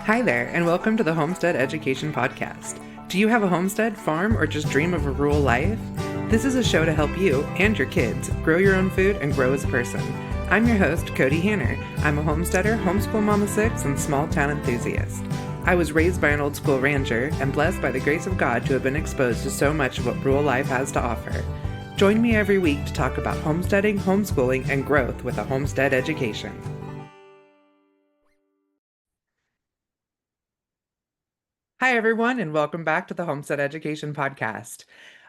Hi there, and welcome to the Homestead Education Podcast. Do you have a homestead, farm, or just dream of a rural life? This is a show to help you and your kids grow your own food and grow as a person. I'm your host, Kody Hanner. I'm a homesteader, homeschool mom of six, and small town enthusiast. I was raised by an old school rancher and blessed by the grace of God to have been exposed to so much of what rural life has to offer. Join me every week to talk about homesteading, homeschooling, and growth with a homestead education. Hi, everyone, and welcome back to the Homestead Education Podcast.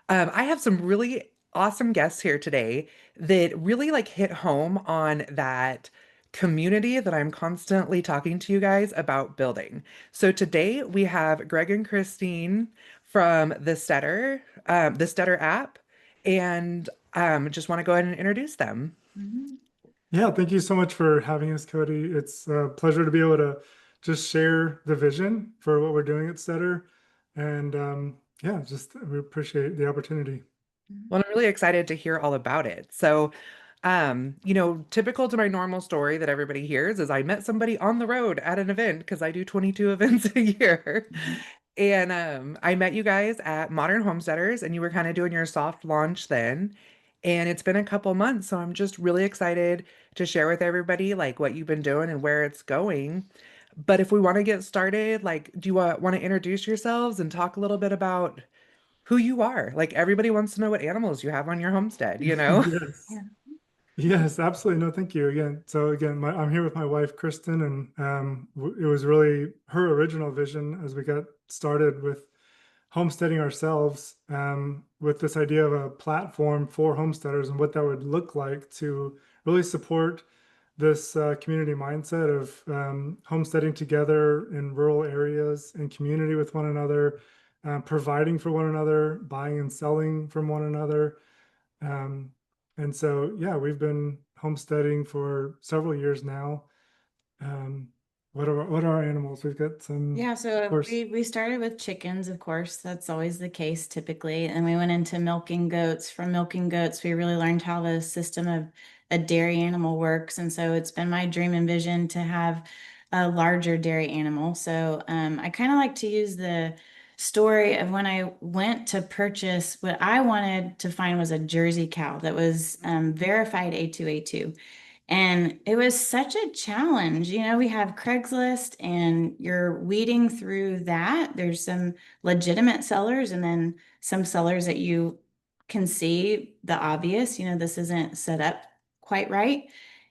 I have some really awesome guests here today that really hit home on that community that I'm constantly talking to you guys about building. So today we have Greg and Christine from the Steader app, and just want to go ahead and introduce them. Yeah, thank you so much for having us, Kody. It's a pleasure to be able to just share the vision for what we're doing at Steader. And yeah, just we appreciate the opportunity. Well, I'm really excited to hear all about it. So, typical to my normal story that everybody hears is I met somebody on the road at an event because I do 22 events a year. And I met you guys at Modern Homesteaders, and you were kind of doing your soft launch then. And it's been a couple months, so I'm just really excited to share with everybody what you've been doing and where it's going. But if we want to get started, do you want to introduce yourselves and talk a little bit about who you are? Like everybody wants to know what animals you have on your homestead, you know? Yes. Yes, absolutely. No, thank you again. So again, I'm here with my wife, Kristen, and it was really her original vision as we got started with homesteading ourselves, with this idea of a platform for homesteaders and what that would look like to really support this community mindset of homesteading together in rural areas, in community with one another, providing for one another, buying and selling from one another. Um, and so, yeah, we've been homesteading for several years now. Um, what are our animals? We've got some, Yeah, of so course. we started with chickens, of course. That's always the case typically. And we went into milking goats. From milking goats, we really learned how the system of a dairy animal works. And so it's been my dream and vision to have a larger dairy animal. So I kind of like to use the story of when I went to purchase what I wanted to find was a Jersey cow that was verified A2A2. And it was such a challenge. You know, we have Craigslist and you're weeding through that. There's some legitimate sellers and then some sellers that you can see the obvious, this isn't set up quite right.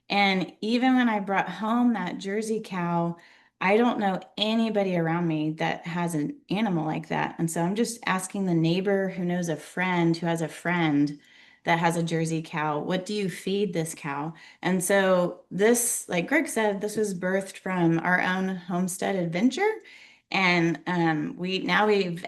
And even when I brought home that Jersey cow, I don't know anybody around me that has an animal like that. And so I'm just asking the neighbor who knows a friend who has a friend that has a Jersey cow, what do you feed this cow? And so this, like Greg said, this was birthed from our own homestead adventure. And we've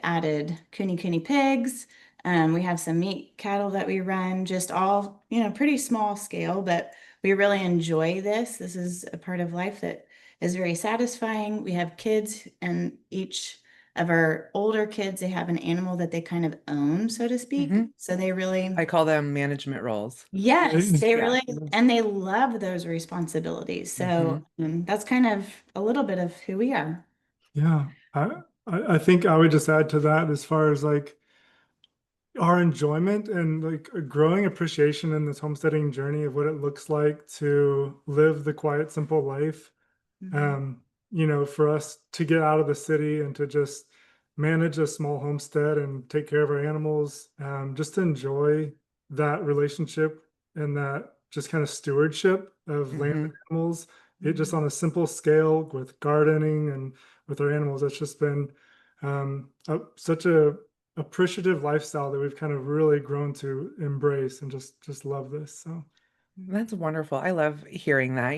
added kuni pigs. We have some meat cattle that we run, just all, pretty small scale, but we really enjoy this. This is a part of life that is very satisfying. We have kids, and each of our older kids, they have an animal that they kind of own, so to speak. Mhm. So they really I call them management roles. Yes, they Yeah. really, and they love those responsibilities. Hmm. So that's kind of a little bit of who we are. Yeah, I think I would just add to that as far as like our enjoyment and like a growing appreciation in this homesteading journey of what it looks like to live the quiet, simple life. Mhm. Um, for us to get out of the city and to just manage a small homestead and take care of our animals, just to enjoy that relationship and that just kind of stewardship of land Hmm. and animals. It just on a simple scale with gardening and with our animals, it's just been such a appreciative lifestyle that we've kind of really grown to embrace and just love this. So That's wonderful. I love hearing that.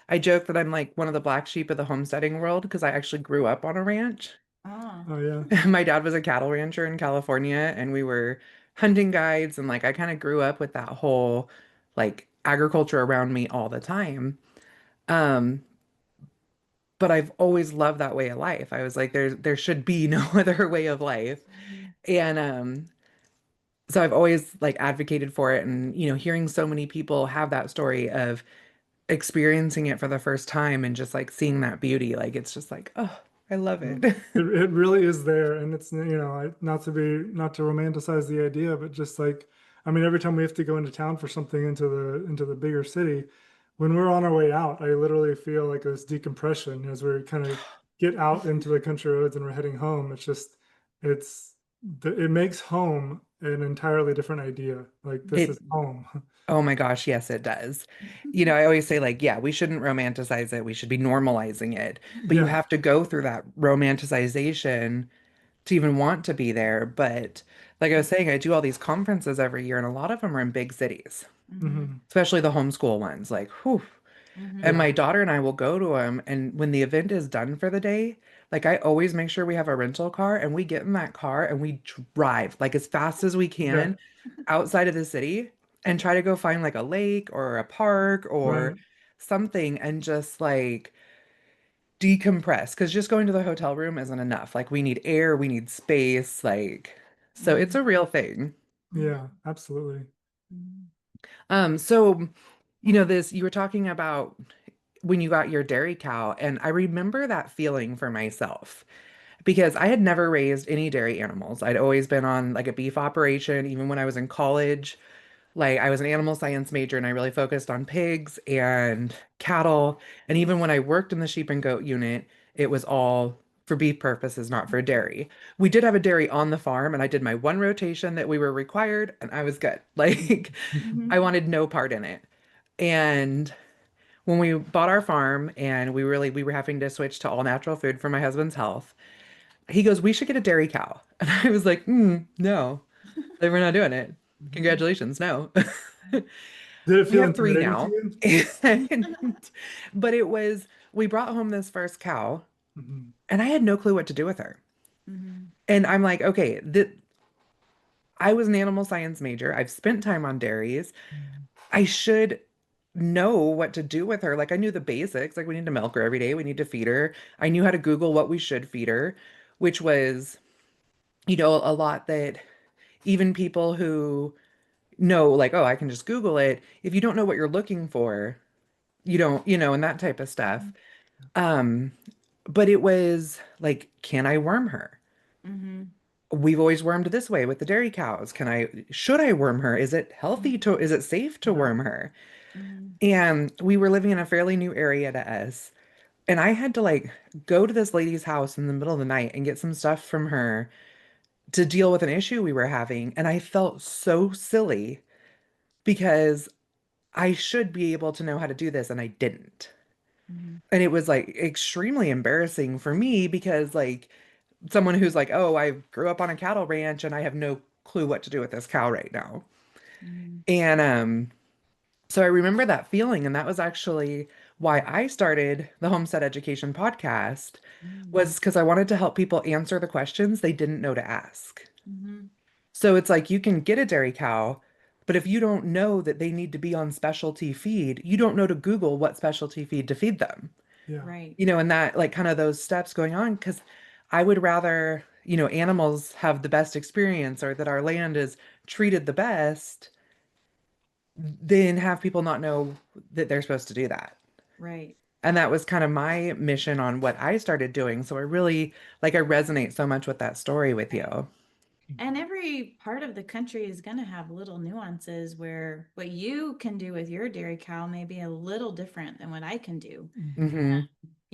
I joke that I'm like one of the black sheep of the homesteading world because I actually grew up on a ranch. Oh, oh yeah. My dad was a cattle rancher in California, and we were hunting guides, and I kind of grew up with that whole agriculture around me all the time. Um, but I've always loved that way of life. I was like, there should be no other way of life. And so I've always advocated for it, and hearing so many people have that story of experiencing it for the first time and just like seeing that beauty, like it's just like, oh, I love Yeah. it. It really is there, and it's, not to romanticize the idea, but just like, I mean, every time we have to go into town for something, into the bigger city, when we're on our way out, I literally feel like this decompression as we kind of get out into the country roads and we're heading home. It's just, it's it makes home an entirely different idea. Like, this It is home. Oh my gosh, yes, it does. I always say, like, yeah, we shouldn't romanticize it. We should be normalizing it. But you Yeah. have to go through that romanticization to even want to be there. But like I was saying, I do all these conferences every year, and a lot of them are in big cities, Mhm. Hmm. especially the homeschool ones. Like, whew. And Mhm. Yeah. my daughter and I will go to them. And when the event is done for the day, like, I always make sure we have a rental car and we get in that car and we drive like as fast as we Yeah. can outside of the city and try to go find like a lake or a park or Right. something and just like decompress. Because just going to the hotel room isn't enough. Like, we need air, we need space. Like, so it's Mhm. a real thing. Yeah, absolutely. Mhm. So, this, you were talking about when you got your dairy cow, and I remember that feeling for myself because I had never raised any dairy animals. I'd always been on like a beef operation, even when I was in college. Like, I was an animal science major and I really focused on pigs and cattle. And even when I worked in the sheep and goat unit, it was all for beef purposes, not for dairy. We did have a dairy on the farm, and I did my one rotation that we were required, and I was good. Like, I Mhm. wanted no part in it. And when we bought our farm and we were having to switch to all natural food for my husband's health, he goes, "We should get a dairy cow." And I was like, no, like, we're not doing it. Congratulations, no. Did it We feel have three intimidating to now. you? And, but we brought home this first cow Mhm. and I had no clue what to do with her. Mhm. And I'm like, okay, I was an animal science major. I've spent time on dairies. I should know what to do with her. Like, I knew the basics. Like, we need to milk her every day. We need to feed her. I knew how to Google what we should feed her, which was, a lot that even people who know, like, oh, I can just Google it. If you don't know what you're looking for, you don't, and that type of stuff. Um, but it was like, can I worm her? Mhm. We've always wormed this way with the dairy cows. Should I worm her? Is it safe to Yeah. worm her? Mhm. And we were living in a fairly new area to us. And I had to like go to this lady's house in the middle of the night and get some stuff from her to deal with an issue we were having. And I felt so silly because I should be able to know how to do this and I didn't. Mhm. And it was like extremely embarrassing for me because, like, someone who's like, oh, I grew up on a cattle ranch and I have no clue what to do with this cow right now. Mhm. And so I remember that feeling, and that was actually why I started the Homestead Education podcast, Mhm. was because I wanted to help people answer the questions they didn't know to ask. Mhm. So it's like, you can get a dairy cow, but if you don't know that they need to be on specialty feed, you don't know to Google what specialty feed to feed them. Yeah. Right. And that, like, kind of those steps going on, because I would rather, animals have the best experience or that our land is treated the best than have people not know that they're supposed to do that. Right. And that was kind of my mission on what I started doing. So I really, like, I resonate so much with that story with Right. you. And every part of the country is going to have little nuances where what you can do with your dairy cow may be a little different than what I can do. Mhm. Hmm.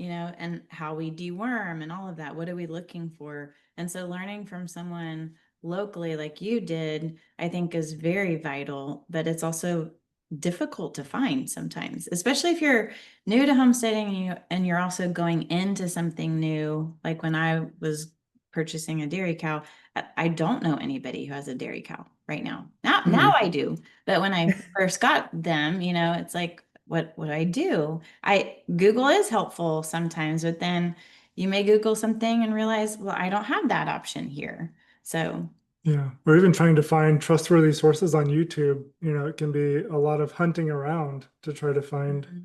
And how we deworm and all of that. What are we looking for? And so learning from someone locally like you did, I think is very vital, but it's also difficult to find sometimes, especially if you're new to homesteading and you're also going into something new. Like when I was purchasing a dairy cow, I don't know anybody who has a dairy cow right now. Now Hmm. I do. But when I first got them, it's like, what do I do? I Google is helpful sometimes, but then you may Google something and realize, well, I don't have that option here. So, Yeah. Or even trying to find trustworthy sources on YouTube. It can be a lot of hunting around to try to find. mhm.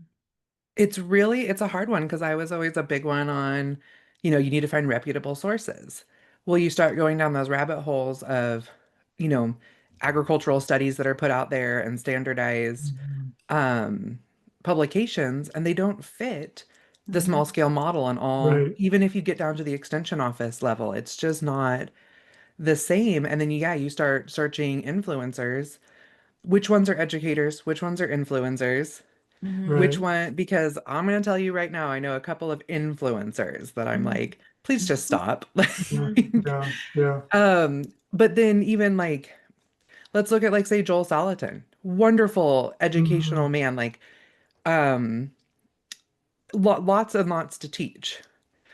It's a hard one because I was always a big one on, you need to find reputable sources. Well, you start going down those rabbit holes of, you know, agricultural studies that are put out there and standardized Mhm. um, publications and they don't fit the Mhm. small scale model and all. Right. Even if you get down to the extension office level, it's just not the same. And then yeah, you start searching influencers. Which ones are educators? Which ones are influencers? Mhm. Which Right. one? Because I'm going to tell you right now, I know a couple of influencers that I'm Mhm. like, please just stop. Yeah. Like, Yeah. Yeah. but then even like, let's look at like say Joel Salatin, wonderful educational Mhm. man, like um, lots and lots to teach.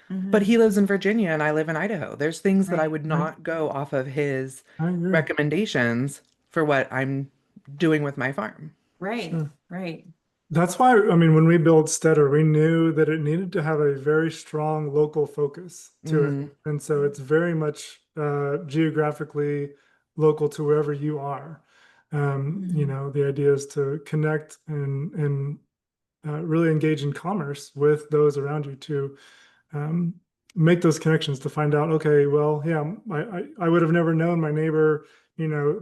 But Mhm. he lives in Virginia and I live in Idaho. There's things that I Right. would Right. not go off of his I agree. recommendations for what I'm doing with my farm. Right. Sure. Right. That's why, I mean, when we built Steader, we knew that it needed to have a very strong local focus to it. Mm, And so it's very much geographically local to wherever you are. Mhm. The idea is to connect and really engage in commerce with those around you to um, make those connections to find out, okay, well, yeah, I would have never known my neighbor,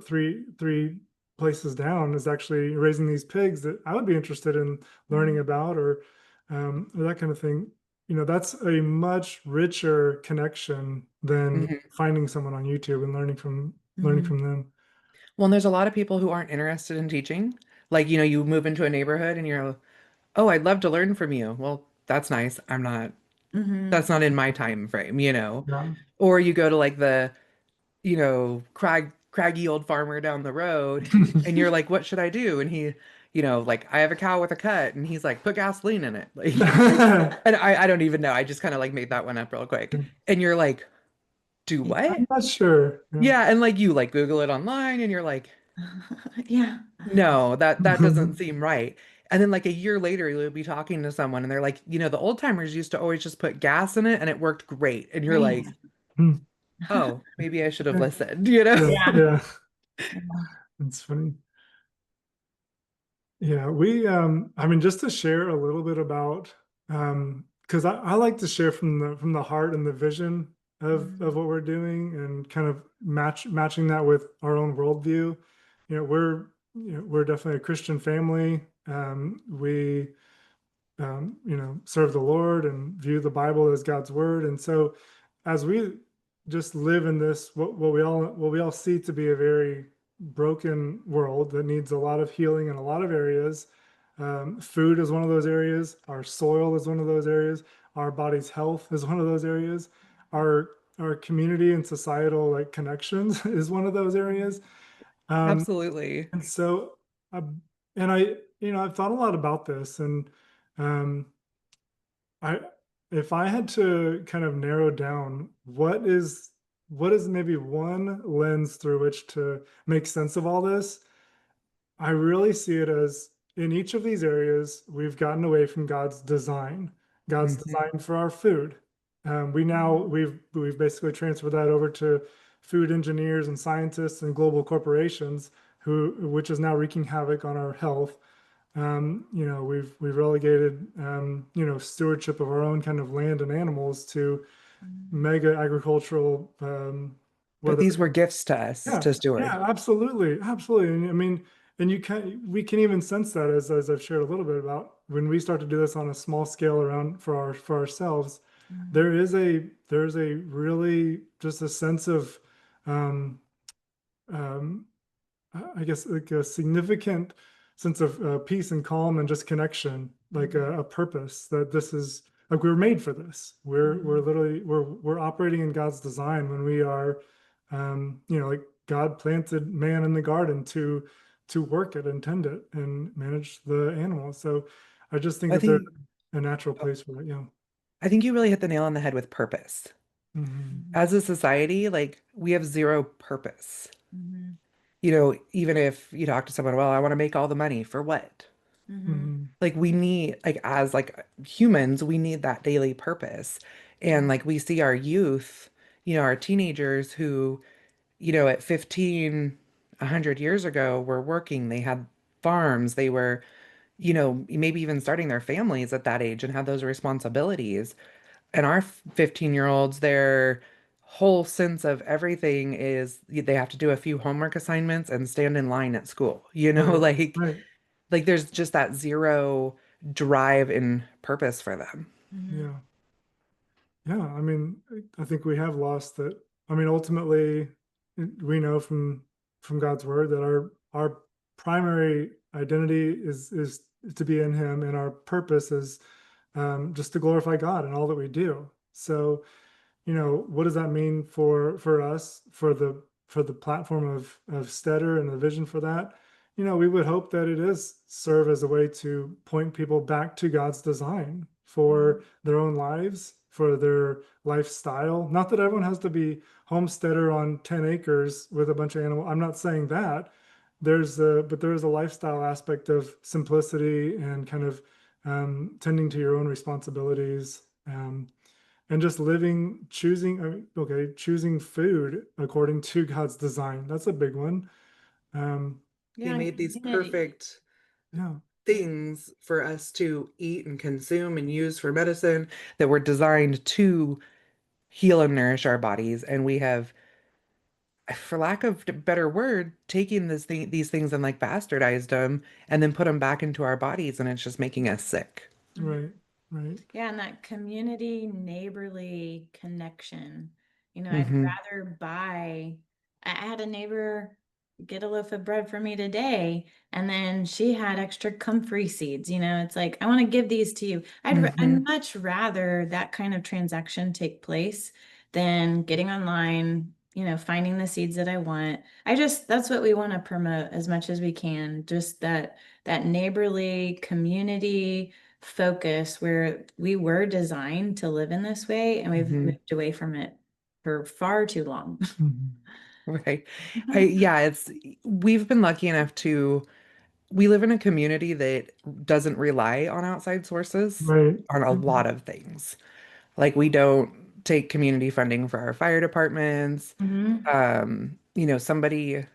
three places down is actually raising these pigs that I would be interested in learning Mhm. about or that kind of thing. That's a much richer connection than mhm. finding someone on YouTube and learning Mhm. from them. Well, and there's a lot of people who aren't interested in teaching. Like, you move into a neighborhood and you're, oh, I'd love to learn from you. Well, that's nice. Mhm. That's not in my time frame. Yeah. Or you go to like the, craggy old farmer down the road and you're like, what should I do? And he, like, I have a cow with a cut. And he's like, put gasoline in it. Like, and I don't even know. I just kind of like made that one up real quick. And you're like, do I'm what? not sure. Yeah. Yeah. And like you like Google it online and you're like, Yeah. no, that doesn't seem right. And then like a year later, you'll be talking to someone and they're like, the old timers used to always just put gas in it and it worked great. And you're Right. like, oh, maybe I should have Yeah. listened. Yeah. Yeah. Yeah. It's funny. Yeah, I mean, just to share a little bit about, because I like to share from the heart and the vision of Mhm. what we're doing and kind of matching that with our own worldview. We're definitely a Christian family. We serve the Lord and view the Bible as God's word. And so as we just live in this, what we all see to be a very broken world that needs a lot of healing in a lot of areas. Food is one of those areas. Our soil is one of those areas. Our body's health is one of those areas. Our our community and societal like connections is one of those areas. Um, Absolutely. and so, I, and I've thought a lot about this, and um, I, if I had to kind of narrow down what is maybe one lens through which to make sense of all this, I really see it as in each of these areas, we've gotten away from God's Mhm. design for our food. We now Mhm. we've basically transferred that over to food engineers and scientists and global corporations which is now wreaking havoc on our health. We've relegated stewardship of our own kind of land and animals to Mhm. mega agricultural But whether these were gifts to us yeah, to steward. yeah, absolutely, absolutely. And I mean, and we can even sense that as I've shared a little bit about when we start to do this on a small scale around for ourselves, Mhm. there's a really just a sense of um, um, I guess like a significant sense of peace and calm and just connection, like Mhm. a purpose that this is like we were made for this. We're Mhm. literally we're operating in God's design when we are, like God planted man in the garden to work it and tend it and manage the animals. So I just think I that there's think a natural place for that. Yeah. I think you really hit the nail on the head with purpose. Hmm. As a society, like we have zero purpose. Mhm. Even if you talk to someone, well, I want to make all the money for what? Mhm. Hmm. Like we need, like as like humans, we need that daily purpose. And like we see our youth, our teenagers who, at 15, 100 years ago were working, they had farms, they were, maybe even starting their families at that age and had those responsibilities. And our 15-year-olds, their whole sense of everything is they have to do a few homework assignments and stand in line at school. Right. Like Right. there's just that zero drive and purpose for them. Mhm. Yeah. Yeah. I mean, I think we have lost that. I mean, ultimately, we know from God's word that our primary identity is to be in Him, and our purpose is just to glorify God in all that we do. So, what does that mean for us, for the platform of Steader and the vision for that? We would hope that it is serve as a way to point people back to God's design for their own lives, for their lifestyle. Not that everyone has to be homesteader on 10 acres with a bunch of animals. I'm not saying that. But there is a lifestyle aspect of simplicity and kind of tending to your own responsibilities. And just living, choosing food according to God's design. That's a big one. Um, He Yeah, and made these community. perfect yeah, things for us to eat and consume and use for medicine that were designed to heal and nourish our bodies. And we have, for lack of a better word, taking these things and like bastardized them and then put them back into our bodies, and it's just making us sick. Mhm. right, right. Yeah, and that community neighborly connection. I'd Hmm. rather buy. I had a neighbor get a loaf of bread for me today, and then she had extra comfrey seeds. It's like, I want to give these to you. I'd Hmm. much rather that kind of transaction take place than getting online, finding the seeds that I want. That's what we want to promote as much as we can. Just that neighborly community focus where we were designed to live in this way and we've Hmm. moved away from it for far too long. Mhm. Right. Yeah, we've been lucky enough we live in a community that doesn't rely on outside sources Right. on a lot of things. Like we don't take community funding for our fire departments. Mhm. Somebody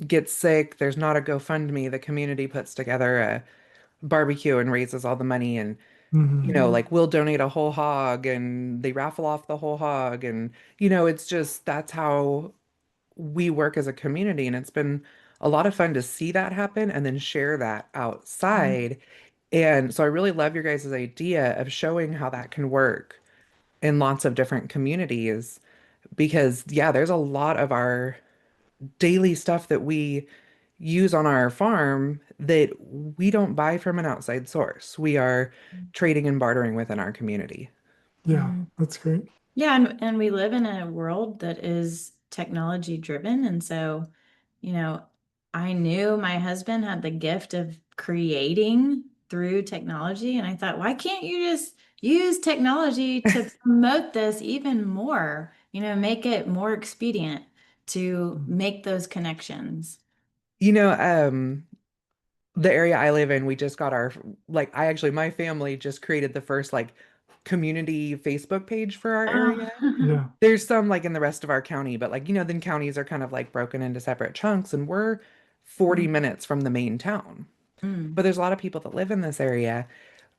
gets sick, there's not a GoFundMe. The community puts together a barbecue and raises all the money, and Mhm. like we'll donate a whole hog and they raffle off the whole hog, and it's just that's how we work as a community, and it's been a lot of fun to see that happen and then share that Mhm. outside. And so I really love your guys' idea of showing how that can work in lots of different communities, because yeah, there's a lot of our daily stuff that we use on our farm that we don't buy from an outside source. We are trading and bartering within our community. Yeah, Mhm. that's great. Yeah, and we live in a world that is technology driven. And so, you know, I knew my husband had the gift of creating through technology. And I thought, why can't you just use technology to promote this even more? Make it more expedient to make those connections. You know, the area I live in, we just got my family just created the first like community Facebook page for our area. Oh. Yeah. There's some like in the rest of our county, but like, then counties are kind of like broken into separate chunks, and we're 40 minutes from the main town. But Mm. there's a lot of people that live in this area.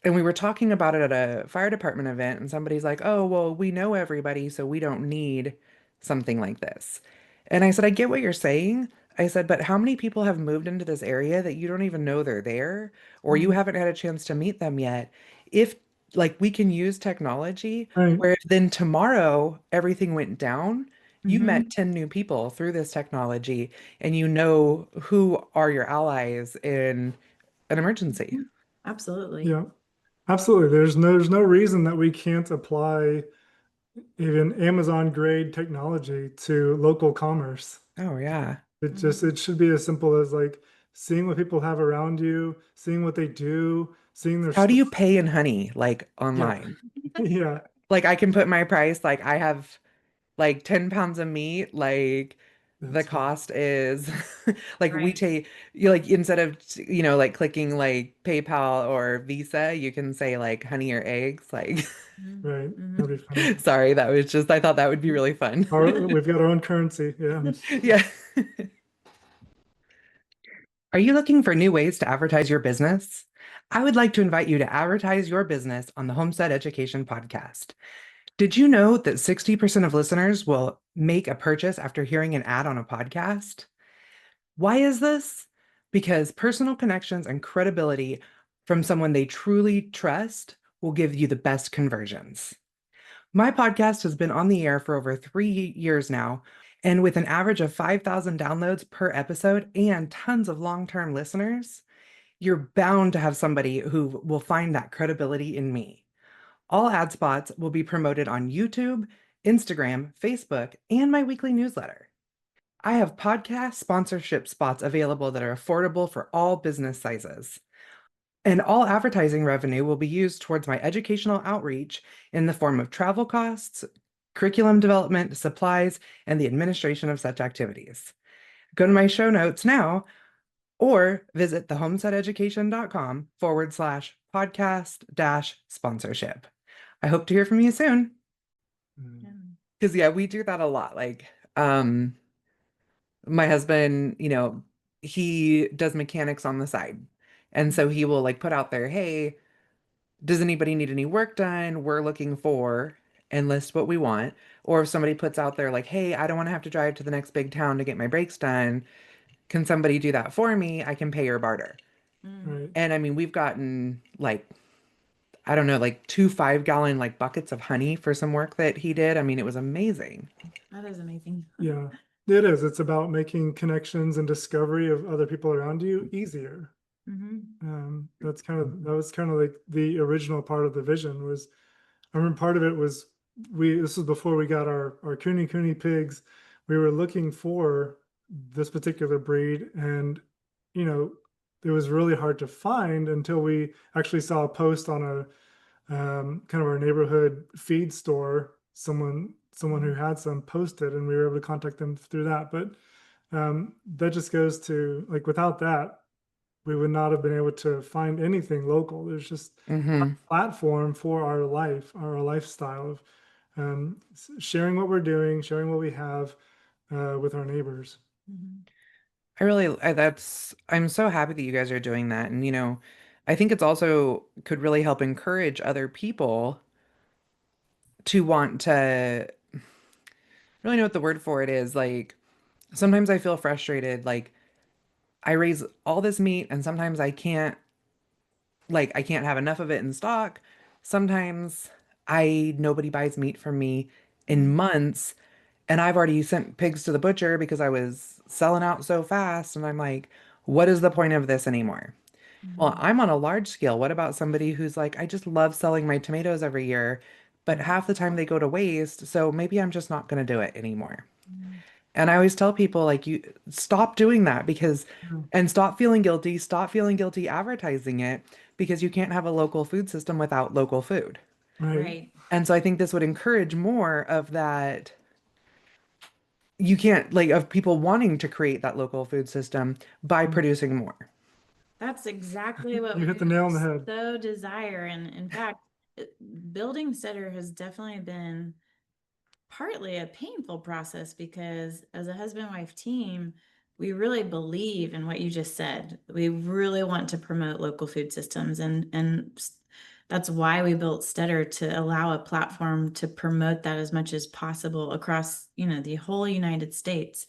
And we were talking about it at a fire department event, and somebody's like, "Oh, well, we know everybody, so we don't need something like this." And I said, "I get what you're saying." I said, "But how many people have moved into this area that you don't even know they're there, or you Mm. haven't had a chance to meet them yet?" If like we can use technology Right. where if then tomorrow everything went down, you met Mhm. 10 new people through this technology, and you know who are your allies in an emergency. Absolutely. Yeah. Absolutely. There's no reason that we can't apply even Amazon grade technology to local commerce. Oh, yeah. It should be as simple as like seeing what people have around you, seeing what they do, seeing their How do story. you pay in honey, like Yeah. online? Yeah. Like I can put my price, like I have like 10 pounds of meat, like the That's right. cost is like we Right. take you like instead of like clicking like PayPal or Visa, you can say like honey or eggs. Like Right. Mhm. That'd be funny. sorry, that was just I thought that would be really fun. We've got our own currency. Yeah. Yeah. Are you looking for new ways to advertise your business? I would like to invite you to advertise your business on the Homestead Education Podcast. Did you know that 60% of listeners will make a purchase after hearing an ad on a podcast? Why is this? Because personal connections and credibility from someone they truly trust will give you the best conversions. My podcast has been on the air for over 3 years now, and with an average of 5,000 downloads per episode and tons of long-term listeners, you're bound to have somebody who will find that credibility in me. All ad spots will be promoted on YouTube, Instagram, Facebook, and my weekly newsletter. I have podcast sponsorship spots available that are affordable for all business sizes. And all advertising revenue will be used towards my educational outreach in the form of travel costs, curriculum development, supplies, and the administration of such activities. Go to my show notes now or visit thehomesteadeducation.com/podcast-sponsorship. I hope to hear from you soon. Yeah. Because yeah, we do that a lot. My husband, he does mechanics on the side. And so he will like put out there, hey, does anybody need any work done? We're looking for, and list what we want. Or if somebody puts out there like, hey, I don't want to have to drive to the next big town to get my brakes done. Can somebody do that for me? I can pay or barter. Right. And I mean, we've gotten like, I don't know, like 2 5-gallon like buckets of honey for some work that he did. I mean, it was amazing. That is amazing. Yeah, it is. It's about making connections and discovery of other people around you easier. That was kind of like the original part of the vision was, I remember part of it was this was before we got our Kuni pigs. We were looking for this particular breed, and it was really hard to find until we actually saw a post on a kind of our neighborhood feed store. Someone who had some posted, and we were able to contact them through that. But that just goes to like, without that, we would not have been able to find anything local. There's just a platform for our life, our lifestyle of sharing what we're doing, sharing what we have with our neighbors. I'm so happy that you guys are doing that. And, I think it's also could really help encourage other people to want to really know what the word for it is. Like, sometimes I feel frustrated. Like, I raise all this meat and sometimes I can't have enough of it in stock. Sometimes nobody buys meat from me in months, and I've already sent pigs to the butcher because I was selling out so fast. And I'm like, what is the point of this anymore? Well, I'm on a large scale. What about somebody who's like, I just love selling my tomatoes every year, but half the time they go to waste, so maybe I'm just not going to do it anymore. And I always tell people, like, you stop doing that and stop feeling guilty advertising it because you can't have a local food system without local food. Right. And so I think this would encourage more of that. You can't, like, of people wanting to create that local food system by producing more. That's exactly what You we hit the nail on the head. so desire. And in fact, building Steader has definitely been partly a painful process because as a husband-wife team, we really believe in what you just said. We really want to promote local food systems, and that's why we built Steader, to allow a platform to promote that as much as possible across, the whole United States.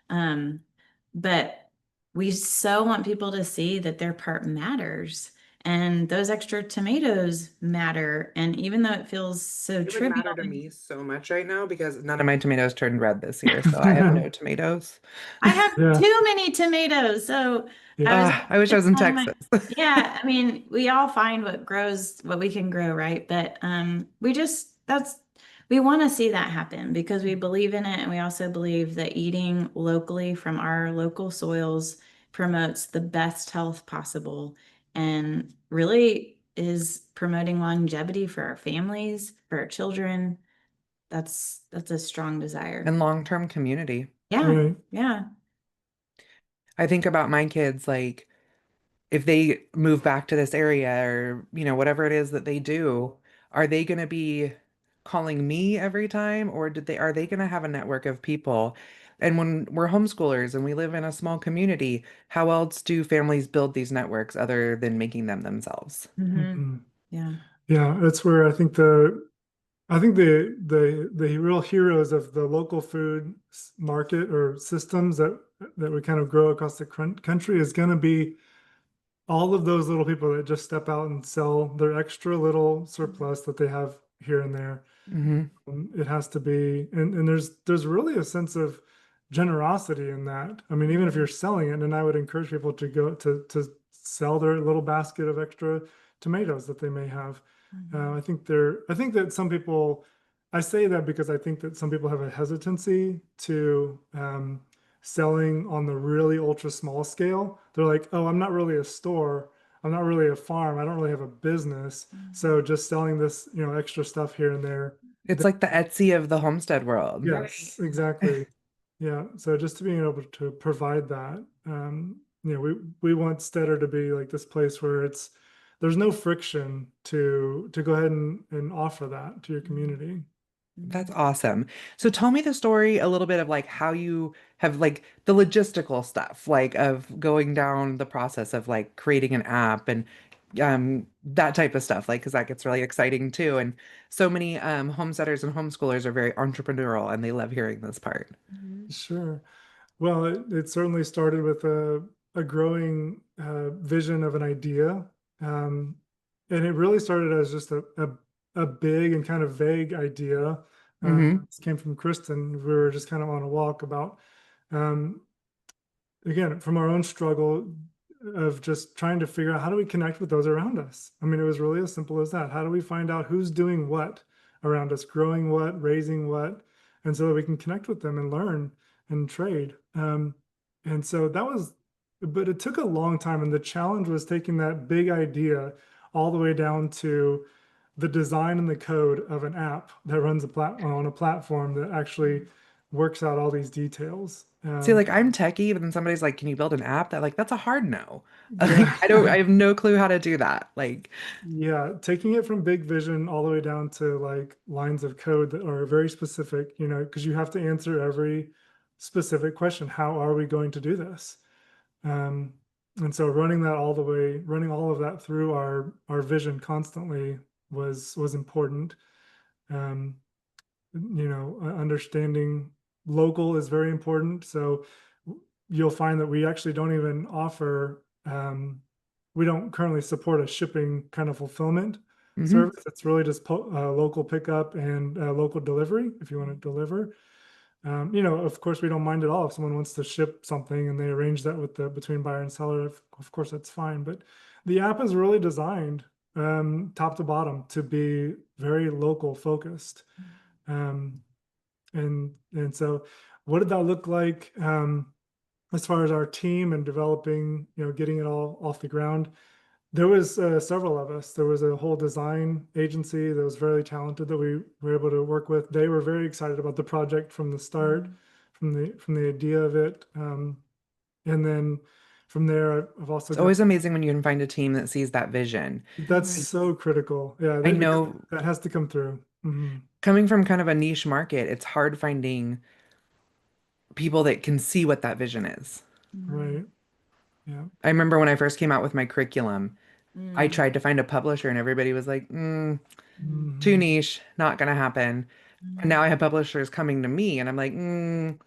But we so want people to see that their part matters. And those extra tomatoes matter. And even though it feels so It would trivial, matter to me so much right now because none of my tomatoes turned red this year, so I have no tomatoes. I have Yeah. too many tomatoes. So Yeah. I wish I was in telling my- Texas. yeah, I mean, we all find what we can grow, right? But we want to see that happen because we believe in it, and we also believe that eating locally from our local soils promotes the best health possible and really is promoting longevity for our families, for our children. That's a strong desire. And long-term community. Yeah. Right. Yeah. I think about my kids, like, if they move back to this area or, whatever it is that they do, are they going to be calling me every time, or are they going to have a network of people? And when we're homeschoolers and we live in a small community, how else do families build these networks other than making them themselves? Yeah. Yeah, that's where I think the real heroes of the local food market or systems that we kind of grow across the country is going to be all of those little people that just step out and sell their extra little surplus that they have here and there. Hmm. It has to be, and there's really a sense of generosity in that. I mean, even if you're selling it, and I would encourage people to go to sell their little basket of extra tomatoes that they may have. I think that some people, I say that because I think that some people have a hesitancy to selling on the really ultra small scale. They're like, oh, I'm not really a store. I'm not really a farm. I don't really have a business. So just selling this, extra stuff here and there. It's like the Etsy of the homestead world. Yes, exactly. Yeah. So just to being able to provide that, we want Steader to be like this place where there's no friction to go ahead and offer that to your community. That's awesome. So tell me the story a little bit of like how you have like the logistical stuff, like of going down the process of like creating an app and that type of stuff, like because that gets really exciting too. And so many homesteaders and homeschoolers are very entrepreneurial and they love hearing this part. Sure. Well, it certainly started with a growing vision of an idea. Um, and it really started as just a big and kind of vague idea. Hmm. This came from Kristen. We were just kind of on a walk about, um, again, from our own struggle of just trying to figure out how do we connect with those around us. I mean, it was really as simple as that. How do we find out who's doing what around us, growing what, raising what, and so that we can connect with them and learn and trade. And so that was, but it took a long time. And the challenge was taking that big idea all the way down to the design and the code of an app that runs on a platform that actually works out all these details. See, like I'm techie, but then somebody's like, "Can you build an app?" That like that's a hard no. Like, Yeah. I have no clue how to do that. Like, Yeah, taking it from big vision all the way down to like lines of code that are very specific, because you have to answer every specific question. How are we going to do this? Um, and so running all of that through our vision constantly was important. Um, Understanding local is very important. So you'll find that we actually don't even offer, we don't currently support a shipping kind of fulfillment mhm. service. It's really just local pickup and local delivery if you want to deliver. Of course, we don't mind at all if someone wants to ship something and they arrange that with between buyer and seller. Of course, that's fine. But the app is really designed top to bottom to be very local focused. Um, and so what did that look like as far as our team and developing, getting it all off the ground? There was several of us. There was a whole design agency that was very talented that we were able to work with. They were very excited about the project from the start, from the idea of it. And then from there, I've also It's got, always amazing when you can find a team that sees that vision. that's so critical. Yeah, I because know that has to come through. coming from kind of a niche market, it's hard finding people that can see what that vision is. Right. Yeah. I remember when I first came out with my curriculum, I Mm, tried to find a publisher and everybody was like, too Mhm. niche, not gonna happen. And now I have publishers coming to me and I'm like, you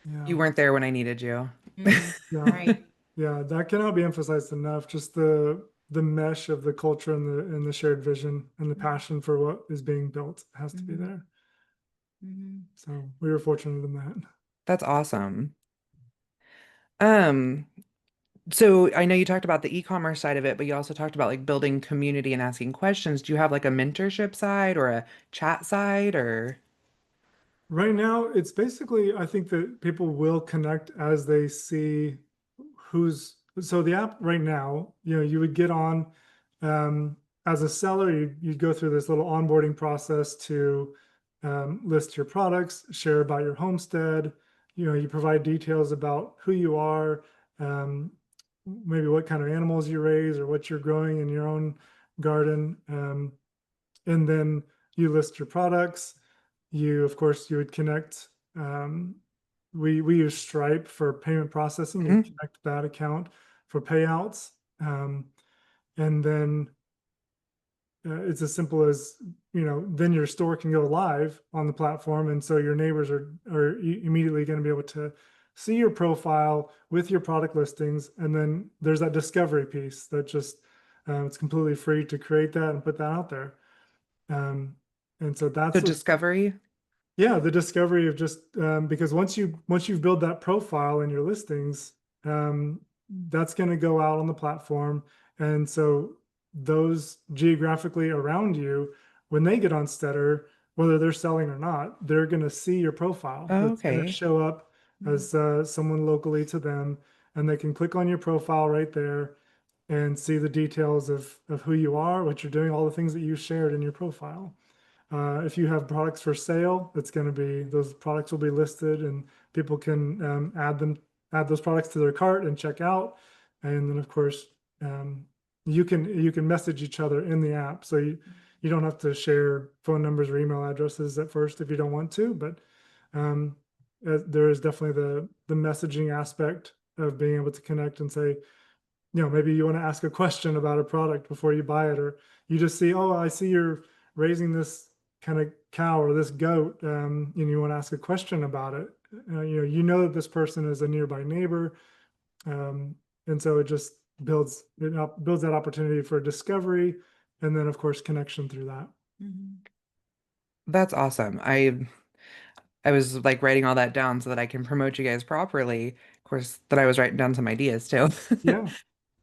Yeah. weren't there when I needed you. Yeah. right. Yeah. That cannot be emphasized enough. Just the mesh of the culture and the shared vision and the passion for what is being built has to be Mhm, there. mhm. So we were fortunate in that. That's awesome. Um, so I know you talked about the e-commerce side of it, but you also talked about like building community and asking questions. Do you have like a mentorship side or a chat side or? Right now, it's basically, I think that people will connect as they see so the app right now, you would get on as a seller, you'd go through this little onboarding process to list your products, share about your homestead. You provide details about who you are, um, maybe what kind of animals you raise or what you're growing in your own garden. And then you list your products. Of course, you would connect. Um, we use Stripe for payment processing. You Mhm. connect that account for payouts, and then it's as simple as then your store can go live on the platform, and so your neighbors are immediately going to be able to see your profile with your product listings. And then there's that discovery piece that just, it's completely free to create that and put that out there. And so So that's discovery. yeah, the discovery of just because once you've built that profile in your listings, that's going to go out on the platform, and so those geographically around you, when they get on Steader, whether they're selling or not, they're going to see your profile. Oh, It's going to okay. show up as someone locally to them, and they can click on your profile right there and see the details of who you are, what you're doing, all the things that you shared in your profile. If you have products for sale, it's going to be, those products will be listed and people can add those products to their cart and check out. And then of course, you can message each other in the app. So you don't have to share phone numbers or email addresses at first if you don't want to, but there is definitely the messaging aspect of being able to connect and say, maybe you want to ask a question about a product before you buy it, or you just see, oh, I see you're raising this kind of cow or this goat, and you want to ask a question about it. That this person is a nearby neighbor, and so it just builds that opportunity for discovery, and then of course connection through that. That's awesome. I was like writing all that down so that I can promote you guys properly. Of course, then I was writing down some ideas too. Yeah.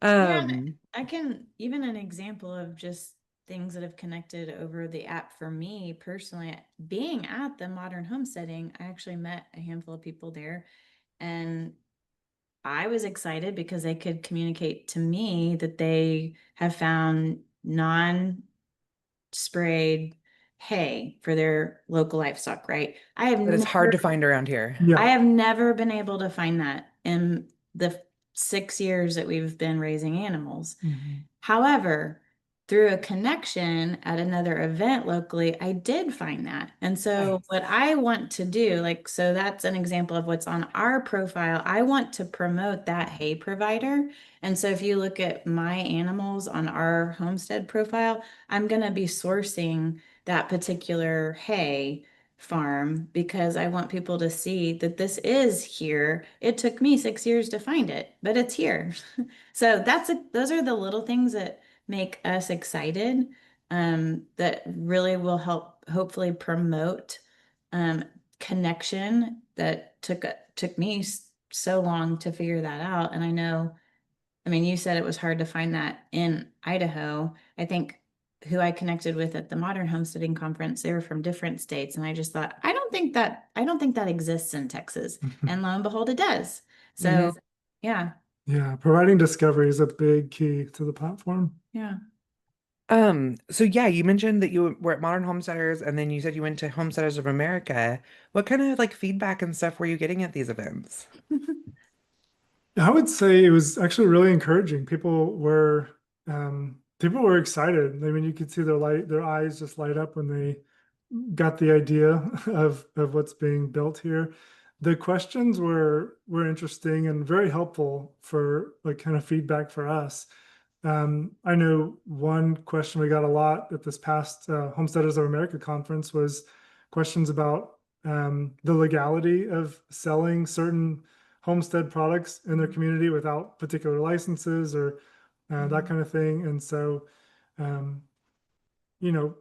Yeah, Um, I can even an example of just things that have connected over the app for me personally. Being at the Modern Homesteading, I actually met a handful of people there, and I was excited because they could communicate to me that they have found non-sprayed hay for their local livestock, right? but it's hard to find around here. I Yeah. have never been able to find that in the 6 years that we've been raising animals. Mhm. However, through a connection at another event locally, I did find that. And so Nice. what I want to do, so that's an example of what's on our profile. I want to promote that hay provider. And so if you look at my animals on our homestead profile, I'm going to be sourcing that particular hay farm because I want people to see that this is here. It took me 6 years to find it, but it's here. So those are the little things that make us excited, that really will help hopefully promote connection that took me so long to figure that out. And I mean, you said it was hard to find that in Idaho. I think who I connected with at the Modern Homesteading Conference, they were from different states. And I just thought, I don't think that exists in Texas. And lo and behold, it does. So yeah, Yeah, providing discovery is a big key to the platform. yeah. So yeah, you mentioned that you were at Modern Homesteaders and then you said you went to Homesteaders of America. What kind of like feedback and stuff were you getting at these events? I would say it was actually really encouraging. People were excited. I mean, you could see their eyes just light up when they got the idea of what's being built here. The questions were interesting and very helpful for like kind of feedback for us. I know one question we got a lot at this past Homesteaders of America conference was questions about the legality of selling certain homestead products in their community without particular licenses or that kind of thing. And so, um, you know,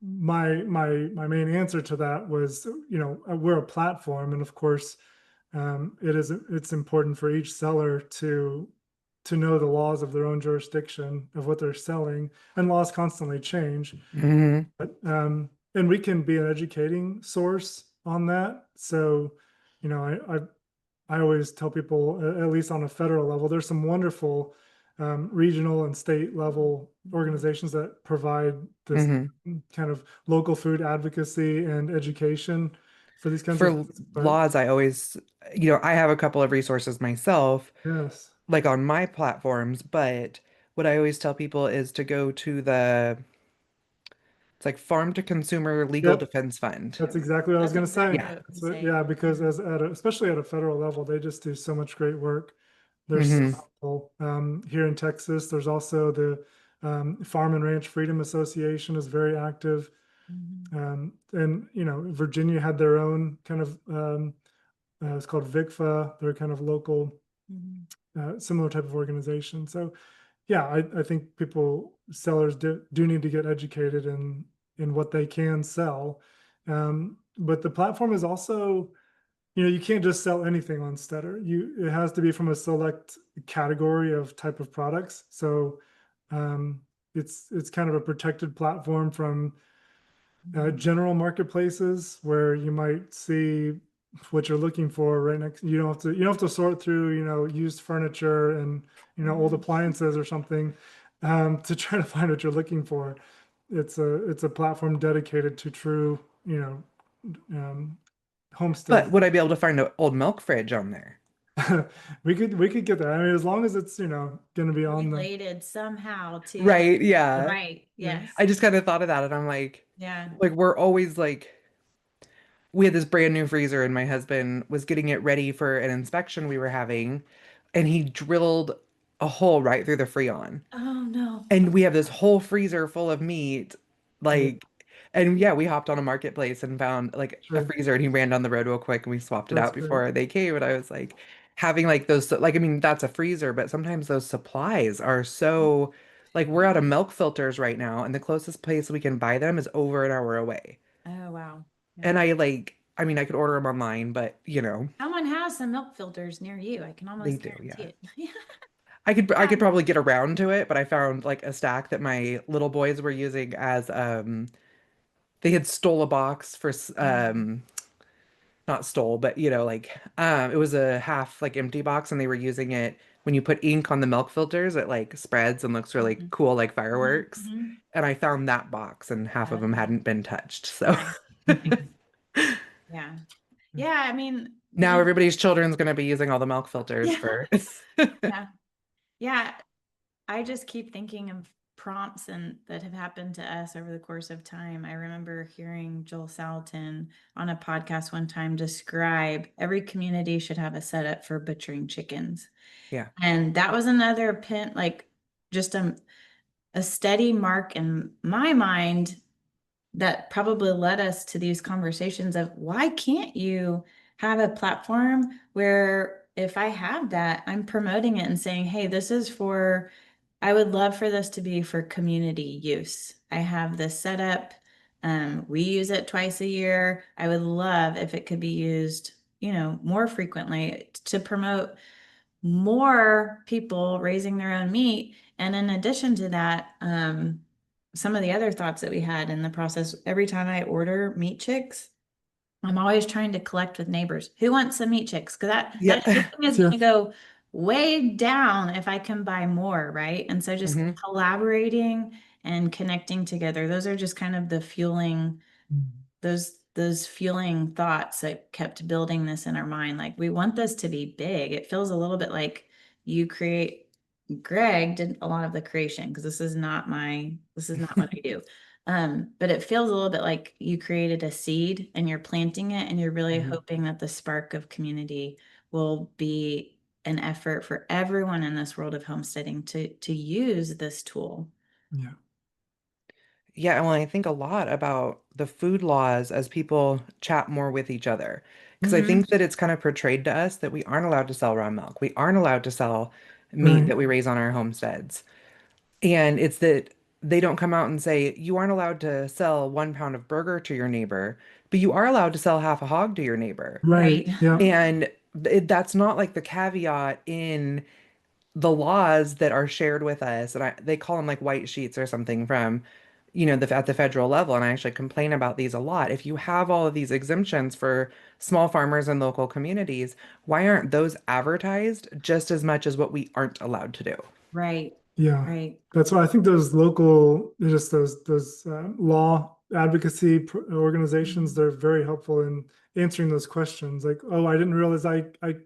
my main answer to that was, we're a platform, and of course, it's important for each seller to know the laws of their own jurisdiction of what they're selling, and laws constantly change. Hmm. But and we can be an educating source on that. So, I always tell people, at least on a federal level, there's some wonderful regional and state level organizations that provide this Hmm. kind of local food advocacy and education for these kinds of For things. But laws, I always, I have a couple of resources myself, yes, like on my platforms, but what I always tell people is to go to it's like Farm to Consumer Legal yep, Defense Fund. that's exactly what I was That's going to say. exactly Yeah. what we That's say. yeah, because especially at a federal level, they just do so much great work. They're so Hmm. helpful. Here in Texas, there's also the Farm and Ranch Freedom Association is very active. Mhm. And Virginia had their own kind of It's called VICFA. They're kind of local, Mhm. similar type of organization. So yeah, I think sellers do need to get educated in what they can sell. But the platform is also, you can't just sell anything on Steader. It has to be from a select category of type of products. So um, it's kind of a protected platform from general marketplaces where you might see what you're looking for right next. You don't have to sort through used furniture and old Mhm. appliances or something to try to find what you're looking for. It's a platform dedicated to true um, But homesteading. would I be able to find an old milk fridge on there? We could get that. I mean, as long as it's going to be on the Related somehow to, Right, yeah. right, yeah. yes, I just kind of thought of that and I'm yeah. like we're always like we had this brand new freezer and my husband was getting it ready for an inspection we were having and he drilled a hole right through the freon. Oh, no. And we have this whole freezer full of meat, Yeah, like, and yeah, we hopped on a marketplace and found like a sure. freezer and he ran down the road real quick and we swapped it That's out great. before they came. And I was like, having like those, like, I mean, that's a freezer, but sometimes those supplies are so, like, we're out of milk filters right now, and the closest place we can buy them is over an hour away. Oh, wow. Yeah. And I mean, I could order them online, but Someone has some milk filters near you. I can they almost do, guarantee yeah. it. Yeah. I could Yeah. probably get around to it, but I found like a stack that my little boys were using as they had stole a box for Mm. not stole, but like it was a half like empty box and they were using it when you put ink on the milk filters, it like spreads and looks really Mhm. cool like Mhm. fireworks. Mhm. And I found that box and half of them Oh, hadn't been touched. So nice. Yeah. Yeah. I mean, now everybody's children's gonna be using all the milk filters yeah. for Yeah. Yeah. I just keep thinking of prompts and that have happened to us over the course of time. I remember hearing Joel Salatin on a podcast one time describe every community should have a setup for butchering chickens. yeah. And that was another pin, like just a steady mark in my mind that probably led us to these conversations of why can't you have a platform where if I have that, I'm promoting it and saying, hey, this is for, I would love for this to be for community use. I have this set up. We use it twice a year. I would love if it could be used, more frequently to promote more people raising their own meat. And in addition to that, some of the other thoughts that we had in the process, every time I order meat chicks, I'm always trying to collect with neighbors. Who wants some meat chicks? Because that Yeah. shipping is going Yeah. to go way down if I can buy more, right? And so just hmm collaborating and connecting together, those are just kind of the fueling those fueling thoughts that kept building this in our mind. Like we want this to be big. It feels a little bit like you create Greg did a lot of the creation because this is not what I do. But it feels a little bit like you created a seed and you're planting it and you're really Mhm. hoping that the spark of community will be an effort for everyone in this world of homesteading to use this tool. Yeah. Yeah, well, I think a lot about the food laws as people chat more with each other. Because I Mhm. think that it's kind of portrayed to us that we aren't allowed to sell raw milk. We aren't allowed to sell meat Right. that we raise on our homesteads. And it's that they don't come out and say, you aren't allowed to sell 1 pound of burger to your neighbor, but you are allowed to sell half a hog to your neighbor. Right. Right. Yeah. And that's not like the caveat in the laws that are shared with us, and they call them like white sheets or something from, at the federal level. And I actually complain about these a lot. If you have all of these exemptions for small farmers and local communities, why aren't those advertised just as much as what we aren't allowed to do? Right. Yeah. Right. That's why I think those local, just those law advocacy organizations, Mhm. they're very helpful in answering those questions. Like, oh, I didn't realize I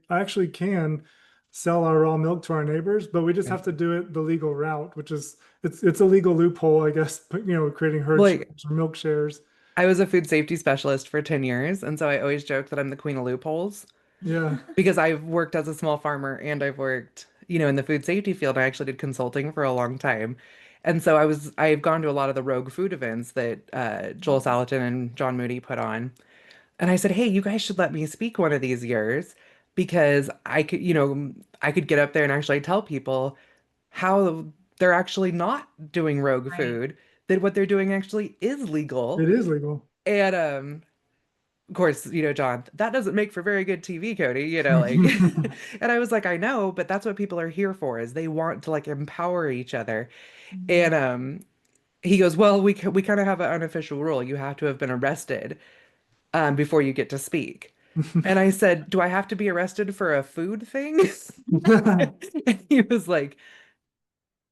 actually can sell our raw milk to our neighbors, but we just have Right. to do it the legal route, which is it's a legal loophole, I guess, but, creating herd Like, shares or milk shares. I was a food safety specialist for 10 years, and so I always joke that I'm the queen of loopholes Yeah. because I've worked as a small farmer and I've worked, in the food safety field. I actually did consulting for a long time. And so I've gone to a lot of the rogue food events that Joel Salatin and John Moody put on. And I said, hey, you guys should let me speak one of these years because I could, I could get up there and actually tell people how they're actually not doing rogue Right. food, that what they're doing actually is legal. It is legal. And of course, John, that doesn't make for very good TV, Kody, like and I was like, I know, but that's what people are here for, is they want to like empower each other. And Mhm. he goes, well, we kind of have an unofficial rule. You have to have been arrested before you get to speak. And I said, do I have to be arrested for a food thing? And he was like,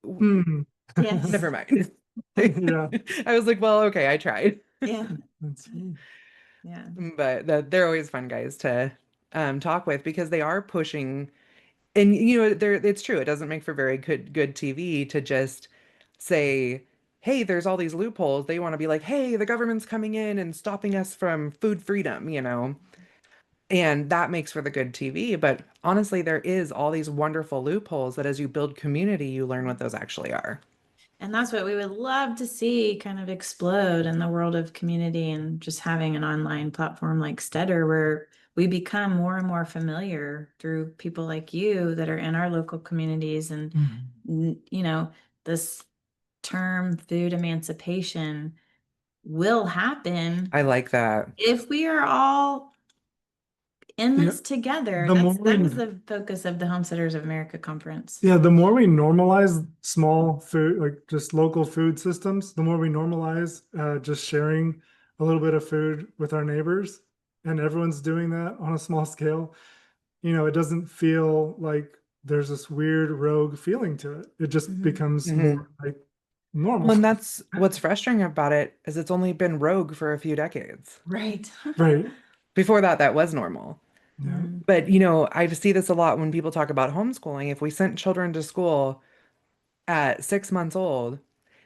Hmm. Yes. never mind. Yeah, I was like, well, okay, I tried. Yeah. that's Yeah. But they're always fun guys to talk with because they are pushing, and it's true. It doesn't make for very good TV to just say, "Hey, there's all these loopholes." They want to be like, "Hey, the government's coming in and stopping us from food freedom," and that makes for the good TV. But honestly, there is all these wonderful loopholes that as you build community, you learn what those actually are. And that's what we would love to see kind of explode in the world of community, and just having an online platform like Steader where we become more and more familiar through people like you that are in our local communities. And, Mhm. you know, this term food emancipation will happen I like that. if we are all in Yeah, this together. the more That we was the focus of the Homesteaders of America conference. Yeah, the more we normalize small food, like just local food systems, the more we normalize just sharing a little bit of food with our neighbors, and everyone's doing that on a small scale. It doesn't feel like there's this weird rogue feeling to it. It just Mhm. becomes Hmm. more like normal. Well, and that's what's frustrating about it is it's only been rogue for a few decades. Right. Right. Before that, that was normal. Yeah, Mhm. But, I see this a lot when people talk about homeschooling. If we sent children to school at 6 months old,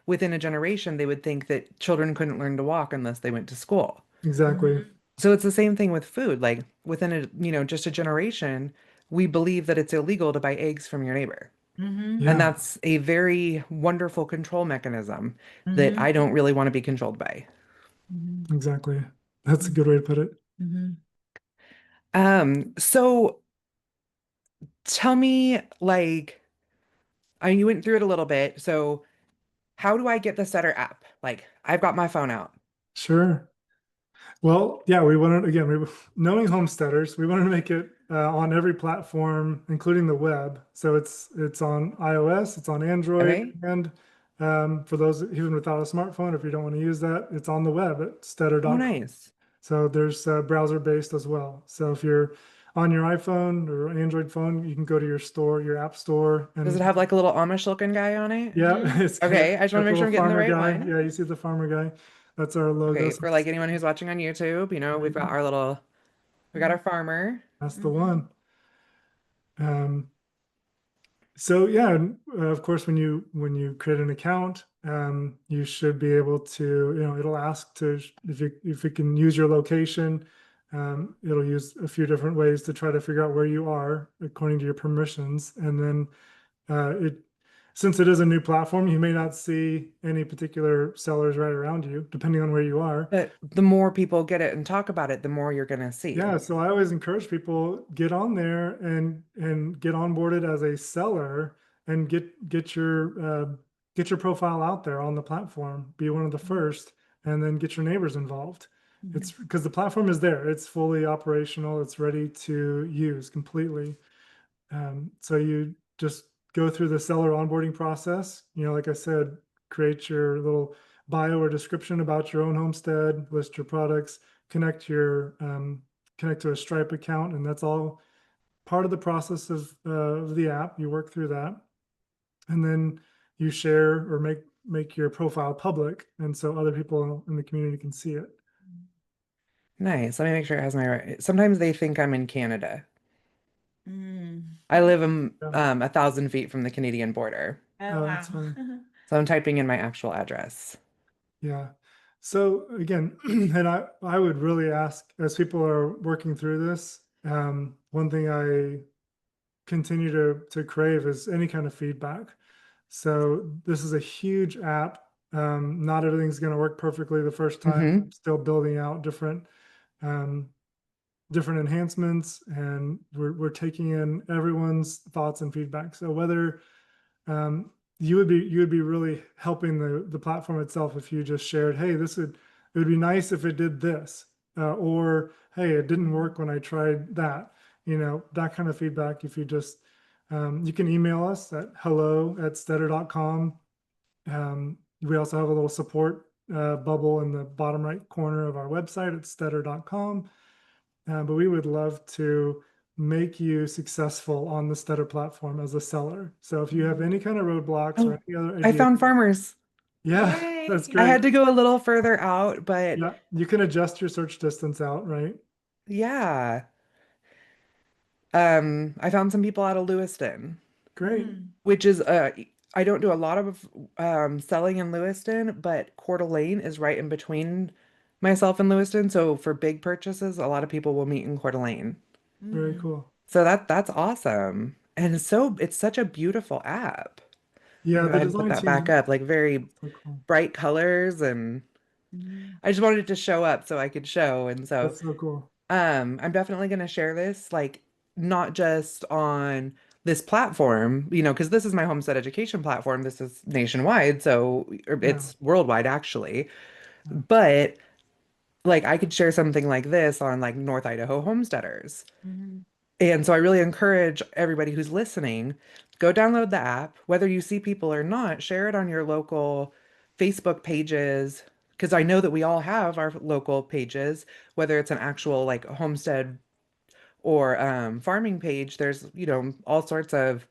within a generation, they would think that children couldn't learn to walk unless they went to school. exactly. Mhm. So it's the same thing with food. Like within just a generation, we believe that it's illegal to buy eggs from your neighbor. Mhm. And Yeah, that's a very wonderful control mechanism that Mhm. I don't really want to be controlled by. Mhm. exactly. That's a good way to put it. Mhm. So tell me, like, you went through it a little bit. So how do I get the Setter app? Like, I've got my phone out. Sure. Well, yeah, we wanted, again, knowing homesteaders, we wanted to make it on every platform, including the web. So it's on iOS, it's on Android, Okay. and for those even without a smartphone, if you don't want to use that, it's on the web at Oh, steader.com. nice. So there's browser based as well. So if you're on your iPhone or Android phone, you can go to your store, your app store, Does it and have like a little Amish looking guy on it? yeah, Mhm. it's got Okay, I just want to the make sure little I'm getting the farmer right guy. one. Yeah, you see the farmer guy. That's our logo. Okay, So for like anyone who's watching on YouTube, we've got our little, we got our farmer. that's the Mhm. one. Um, So yeah, and, of course, when you create an account, you should be able to, it'll ask to if it can use your location. It'll use a few different ways to try to figure out where you are according to your permissions, and then it since it is a new platform, you may not see any particular sellers right around you, depending on where you are. But the more people get it and talk about it, the more you're gonna see. Yeah, so I always encourage people get on there and get onboarded as a seller and get your profile out there on the platform. Be one of the first, and then get your neighbors involved. It's Mhm. because the platform is there. It's fully operational. It's ready to use completely. So you just go through the seller onboarding process. Like I said, create your little bio or description about your own homestead, list your products, connect to a Stripe account, and that's all part of the process of the app. You work through that, and then you share or make your profile public, and so other people in the community can see it. Nice. Let me make sure it has my right. Sometimes they think I'm in Canada. Mm. I live Yeah. 1,000 feet from the Canadian border, Oh, Oh, wow. that's fine. so I'm typing in my actual address. Yeah. So again, and I would really ask as people are working through this, one thing I continue to crave is any kind of feedback. So this is a huge app. Not everything's going to work perfectly the first time. Hmm. I'm still building out different different enhancements, and we're taking in everyone's thoughts and feedback. So whether you would be really helping the platform itself if you just shared, hey, it would be nice if it did this, or hey, it didn't work when I tried that. That kind of feedback. If you just you can email us at hello@steader.com. We also have a little support bubble in the bottom right corner of our website at steader.com. But we would love to make you successful on the Steader platform as a seller. So if you have any kind of roadblocks or Oh, any other I ideas, found farmers. yeah, Yay. that's I great. had to go a little further out, but Yeah, you can adjust your search distance out, right? yeah. I found some people out of Lewiston, Great. which is I don't do a lot of selling in Lewiston, but Coeur d'Alene is right in between myself and Lewiston. So for big purchases, a lot of people will meet in Coeur d'Alene. Very cool. So that's awesome. And it's such a beautiful app. I'm Yeah, gonna go the ahead and put design that team's back up, like very so cool. bright colors, and I just wanted it to show up so I could show. And so That's so cool. I'm definitely gonna share this, like not just on this platform, because this is my homestead education platform. This is nationwide, so or Yeah. it's worldwide actually. Yeah. But like I could share something like this on like North Idaho homesteaders. And so I really encourage everybody who's listening, go download the app, whether you see people or not, share it on your local Facebook pages, because I know that we all have our local pages, whether it's an actual like homestead or farming page. There's, all sorts of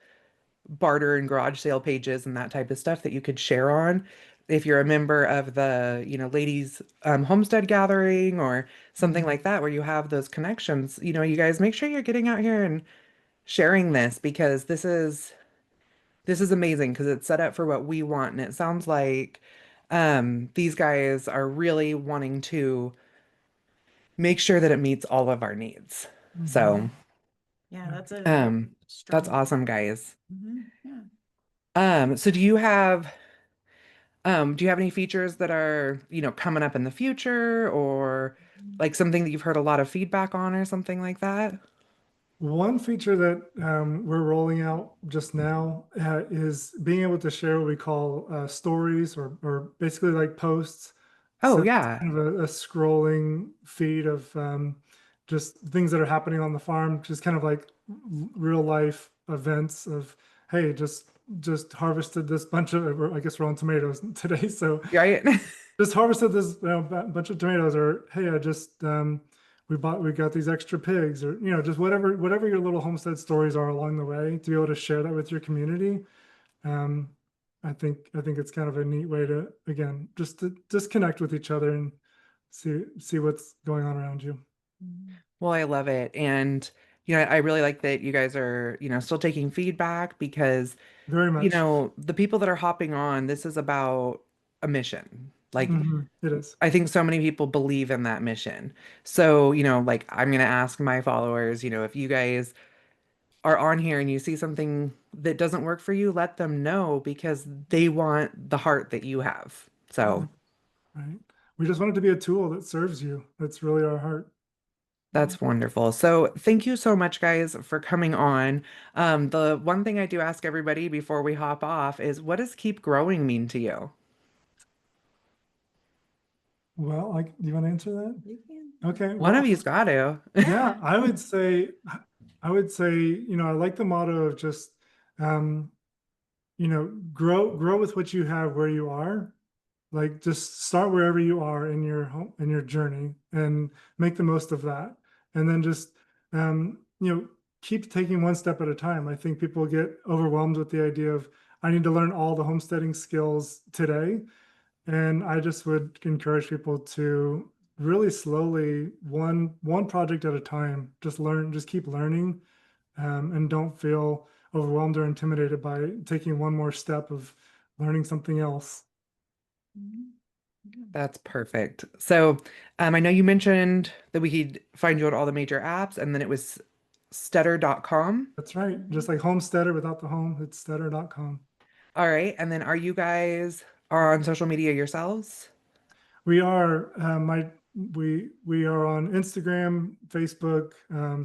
barter and garage sale pages and that type of stuff that you could share on. If you're a member of the, ladies homestead gathering or something like that, where you have those connections, you guys make sure you're getting out here and sharing this, because this is amazing, because it's set up for what we want. And it sounds like these guys are really wanting to make sure that it meets all of our needs. So Yeah, that's a that's strong. awesome, guys. Yeah. So do you have any features that are, coming up in the future, or like something that you've heard a lot of feedback on or something like that? One feature that we're rolling out just now is being able to share what we call stories, or basically like posts. Oh, So it's yeah. kind of a scrolling feed of just things that are happening on the farm, just kind of like real life events of, hey, just harvested this bunch of, I guess we're on tomatoes today. So Right? just harvested this bunch of tomatoes, or hey, I just we got these extra pigs, or just whatever your little homestead stories are along the way, to be able to share that with your community. um I think it's kind of a neat way to, again, just to connect with each other and see what's going on around you. Well, I love it. And, I really like that you guys are, still taking feedback, because, Very much. the people that are hopping on, this is about a mission. Like, It is. I think so many people believe in that mission. So, like I'm going to ask my followers, if you guys are on here and you see something that doesn't work for you, let them know, because they want the heart that you have. Yeah, So right. We just want it to be a tool that serves you. That's really our heart. that's wonderful. So thank you so much, guys, for coming on. The one thing I do ask everybody before we hop off is, what does keep growing mean to you? Well, like, do you want to answer that? You can. Okay. One of Well, you's got to. yeah, I would say, I like the motto of just, um, grow with what you have where you are. Like, just start wherever you are in your home, in your journey, and make the most of that. And then just, keep taking one step at a time. I think people get overwhelmed with the idea of, I need to learn all the homesteading skills today. And I just would encourage people to really slowly, one project at a time, just keep learning, and don't feel overwhelmed or intimidated by taking one more step of learning something else. That's perfect. So, I know you mentioned that we could find you on all the major apps, and then it was stutter.com. That's right. Just like Homesteader without the home, it's steader.com. All right. And then are you guys are on social media yourselves? We are, we are on Instagram, Facebook,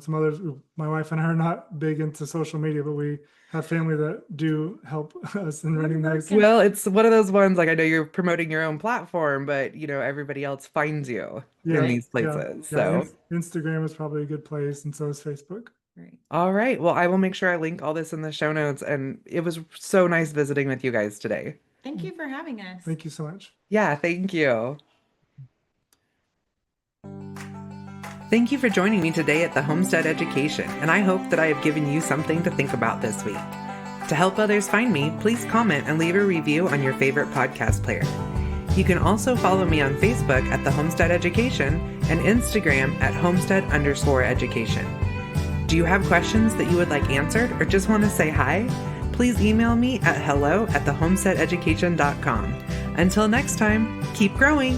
some others. My wife and I are not big into social media, but we have family that do help us in running those. Well, it's one of those ones, like, I know you're promoting your own platform, but everybody else finds you in these places. So, Instagram is probably a good place, and so is Facebook. Right. all right. Well, I will make sure I link all this in the show notes. And it was so nice visiting with you guys today. Thank you for having us. Thank you so much. Yeah, thank you. Thank you for joining me today at the Homestead Education, and I hope that I have given you something to think about this week. To help others find me, please comment and leave a review on your favorite podcast player. You can also follow me on Facebook at the Homestead Education and Instagram at homestead_education. Do you have questions that you would like answered or just want to say hi? Please email me at hello@thehomesteadeducation.com. Until next time, keep growing!